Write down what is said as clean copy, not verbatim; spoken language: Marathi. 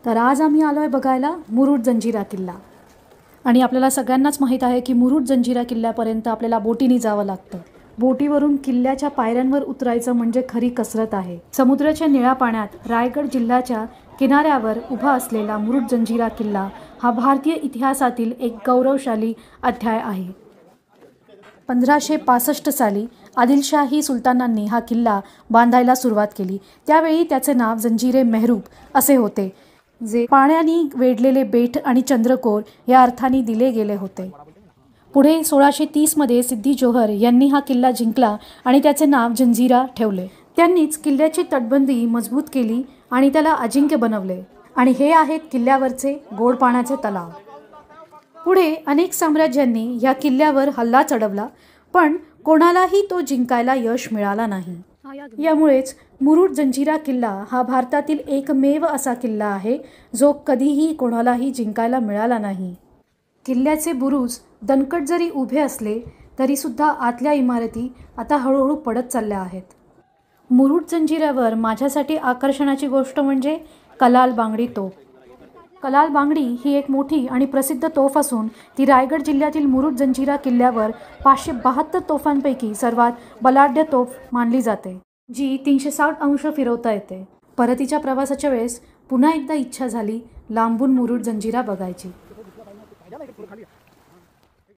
तर आज आम्ही आलो आहे बघायला मुरुड जंजिरा किल्ला। आणि आपल्याला सगळ्यांनाच माहीत आहे की मुरुड जंजिरा किल्ल्यापर्यंत आपल्याला बोटीने जावं लागतं। बोटीवरून किल्ल्याच्या पायऱ्यांवर उतरायचं म्हणजे खरी कसरत आहे। समुद्राच्या निळ्या पाण्यात रायगड जिल्ह्याच्या किनाऱ्यावर उभा असलेला मुरुड जंजिरा किल्ला हा भारतीय इतिहासातील एक गौरवशाली अध्याय आहे। 1565 साली आदिलशाही सुलतानांनी हा किल्ला बांधायला सुरुवात केली। त्यावेळी त्याचे नाव जंजिरे मेहरूब असे होते, जे पाण्याने वेढलेले बेट आणि चंद्रकोर या अर्थाने दिले गेले होते। पुढे 1630 मध्ये सिद्दी जोहर यांनी हा किल्ला जिंकला आणि त्याचे नाव जंजिरा ठेवले। त्यांनीच किल्ल्याची तटबंदी मजबूत केली आणि त्याला अजिंक्य बनवले। आणि हे आहेत किल्ल्यावरचे गोड पाण्याचे तलाव। पुढे अनेक साम्राज्यांनी या किल्ल्यावर हल्ला चढवला, पण कोणालाही तो जिंकायला यश मिळाला नाही। यामुळेच मुरुड जंजिरा किल्ला हा भारतातील एकमेव असा किल्ला आहे जो कधीही कोणालाही जिंकायला मिळाला नाही। किल्ल्याचे बुरुज दणकट जरी उभे असले तरी सुद्धा आतल्या इमारती आता हळूहळू पडत चालल्या आहेत। मुरुड जंजिऱ्यावर माझ्यासाठी आकर्षणाची गोष्ट म्हणजे कलाल बांगडी तोफ। कलाल बांगडी ही एक मोठी आणि प्रसिद्ध तोफ असून ती रायगड जिल्ह्यातील मुरुड जंजिरा किल्ल्यावर 572 तोफांपैकी सर्वात बलाढ्य तोफ मानली जाते, जी 360 अंश फिरवता येते। परतीच्या प्रवासाच्या वेळेस पुन्हा एकदा इच्छा झाली लांबून मुरुड जंजिरा बघायची।